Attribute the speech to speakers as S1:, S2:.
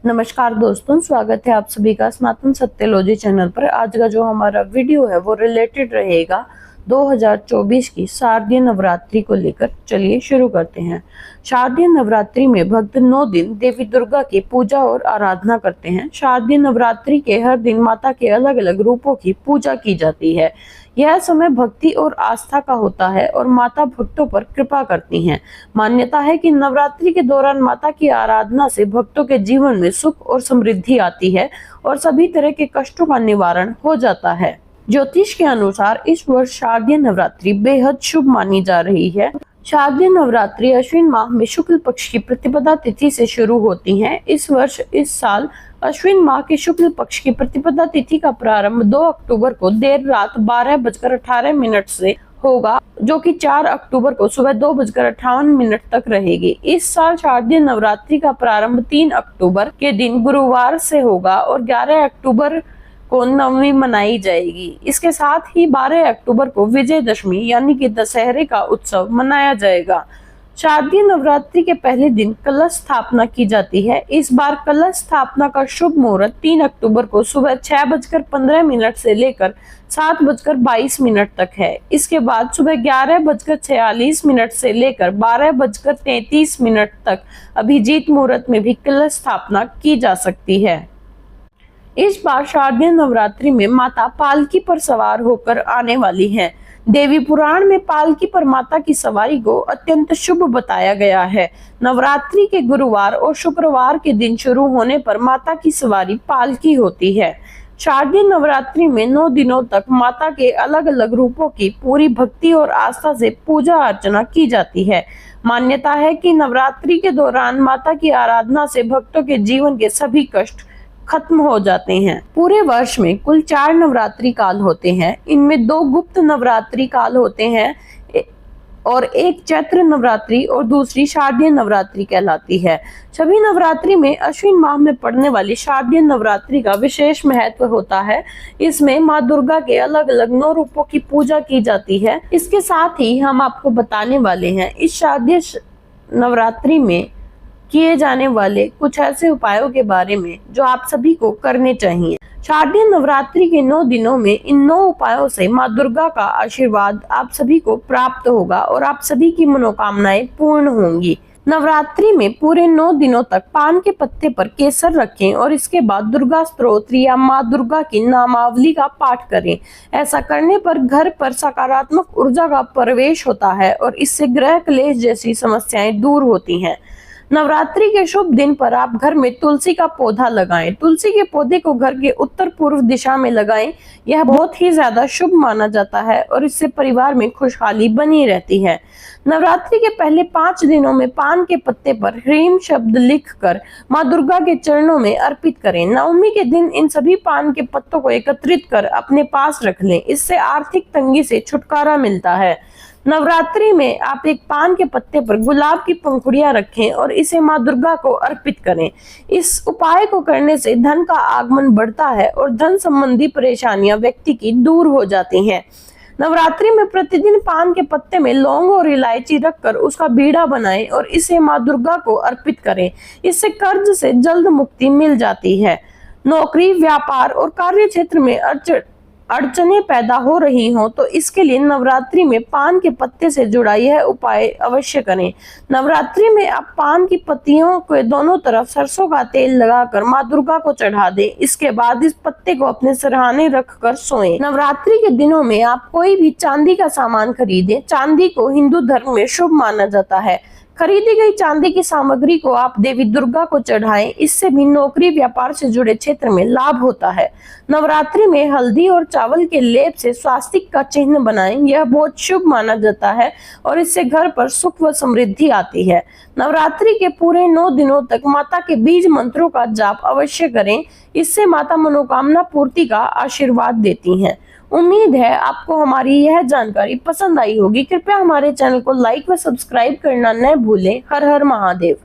S1: नमस्कार दोस्तों, स्वागत है आप सभी का सनातन सत्यलॉजी चैनल पर। आज का जो हमारा वीडियो है वो रिलेटेड रहेगा 2024 की शारदीय नवरात्रि को लेकर। चलिए शुरू करते हैं। शारदीय नवरात्रि में भक्त 9 दिन देवी दुर्गा की पूजा और आराधना करते हैं। शारदीय नवरात्रि के हर दिन माता के अलग अलग रूपों की पूजा की जाती है। यह समय भक्ति और आस्था का होता है और माता भक्तों पर कृपा करती हैं। मान्यता है कि नवरात्रि के दौरान माता की आराधना से भक्तों के जीवन में सुख और समृद्धि आती है और सभी तरह के कष्टों का निवारण हो जाता है। ज्योतिष के अनुसार इस वर्ष शारदीय नवरात्रि बेहद शुभ मानी जा रही है। शारदीय नवरात्रि अश्विन माह में शुक्ल पक्ष की प्रतिपदा तिथि से शुरू होती है। इस साल अश्विन माह के शुक्ल पक्ष की प्रतिपदा तिथि का प्रारंभ 2 अक्टूबर को देर रात 12:18 से होगा, जो कि 4 अक्टूबर को सुबह 2:58 तक रहेगी। इस साल शारदीय नवरात्रि का प्रारंभ 3 अक्टूबर के दिन गुरुवार से होगा और 11 अक्टूबर को नवमी मनाई जाएगी। इसके साथ ही 12 अक्टूबर को विजयदशमी यानी कि दशहरे का उत्सव मनाया जाएगा। शारदीय नवरात्रि के पहले दिन कलश स्थापना की जाती है। इस बार कलश स्थापना का शुभ मुहूर्त 3 अक्टूबर को सुबह 6:15 से लेकर 7:22 तक है। इसके बाद सुबह 11:46 से लेकर 12:33 तक अभिजीत मुहूर्त में भी कलश स्थापना की जा सकती है। इस बार शारदीय नवरात्रि में माता पालकी पर सवार होकर आने वाली है। देवी पुराण में पालकी पर माता की सवारी को अत्यंत शुभ बताया गया है। नवरात्रि के गुरुवार और शुक्रवार के दिन शुरू होने पर माता की सवारी पालकी होती है। शारदीय नवरात्रि में 9 दिनों तक माता के अलग अलग रूपों की पूरी भक्ति और आस्था से पूजा अर्चना की जाती है। मान्यता है कि नवरात्रि के दौरान माता की आराधना से भक्तों के जीवन के सभी कष्ट खत्म हो जाते हैं। पूरे वर्ष में कुल 4 नवरात्रि काल होते हैं। इनमें 2 गुप्त नवरात्रि काल होते हैं और एक चैत्र नवरात्रि और दूसरी शारदीय नवरात्रि कहलाती है। सभी नवरात्रि में अश्विन माह में पड़ने वाली शारदीय नवरात्रि का विशेष महत्व होता है। इसमें माँ दुर्गा के अलग अलग 9 रूपों की पूजा की जाती है। इसके साथ ही हम आपको बताने वाले हैं इस शारदीय नवरात्रि में किए जाने वाले कुछ ऐसे उपायों के बारे में जो आप सभी को करने चाहिए। शारदीय नवरात्रि के 9 दिनों में इन 9 उपायों से माँ दुर्गा का आशीर्वाद आप सभी को प्राप्त होगा और आप सभी की मनोकामनाएं पूर्ण होंगी। नवरात्रि में पूरे 9 दिनों तक पान के पत्ते पर केसर रखें और इसके बाद दुर्गा स्तोत्र या माँ दुर्गा की नामावली का पाठ करें। ऐसा करने पर घर पर सकारात्मक ऊर्जा का प्रवेश होता है और इससे ग्रह क्लेश जैसी समस्याएं दूर होती हैं। नवरात्रि के शुभ दिन पर आप घर में तुलसी का पौधा लगाएं। तुलसी के पौधे को घर के उत्तर पूर्व दिशा में लगाएं। यह बहुत ही ज्यादा शुभ माना जाता है और इससे परिवार में खुशहाली बनी रहती है। नवरात्रि के पहले 5 दिनों में पान के पत्ते पर ह्रीम शब्द लिखकर माँ दुर्गा के चरणों में अर्पित करें। नवमी के दिन इन सभी पान के पत्तों को एकत्रित कर अपने पास रख लें। इससे आर्थिक तंगी से छुटकारा मिलता है। नवरात्रि में आप एक पान के पत्ते पर गुलाब की पंखुड़ियां रखें और इसे माँ दुर्गा को अर्पित करें। इस उपाय को करने से धन का आगमन बढ़ता है और धन संबंधी परेशानियां व्यक्ति की दूर हो जाती हैं। नवरात्रि में प्रतिदिन पान के पत्ते में लौंग और इलायची रखकर उसका बीड़ा बनाएं और इसे माँ दुर्गा को अर्पित करें। इससे कर्ज से जल्द मुक्ति मिल जाती है। नौकरी, व्यापार और कार्य क्षेत्र में अड़चनें पैदा हो रही हो तो इसके लिए नवरात्रि में पान के पत्ते से जुड़ा यह उपाय अवश्य करें। नवरात्रि में आप पान की पत्तियों के दोनों तरफ सरसों का तेल लगाकर माँ दुर्गा को चढ़ा दें। इसके बाद इस पत्ते को अपने सिरहाने रखकर सोएं। नवरात्रि के दिनों में आप कोई भी चांदी का सामान खरीदें। चांदी को हिंदू धर्म में शुभ माना जाता है। खरीदी गई चांदी की सामग्री को आप देवी दुर्गा को चढ़ाएं। इससे भी नौकरी, व्यापार से जुड़े क्षेत्र में लाभ होता है। नवरात्रि में हल्दी और चावल के लेप से स्वास्तिक का चिन्ह बनाएं। यह बहुत शुभ माना जाता है और इससे घर पर सुख व समृद्धि आती है। नवरात्रि के पूरे 9 दिनों तक माता के बीज मंत्रों का जाप अवश्य करें। इससे माता मनोकामना पूर्ति का आशीर्वाद देती हैं। उम्मीद है आपको हमारी यह जानकारी पसंद आई होगी। कृपया हमारे चैनल को लाइक व सब्सक्राइब करना न भूलें। हर हर महादेव।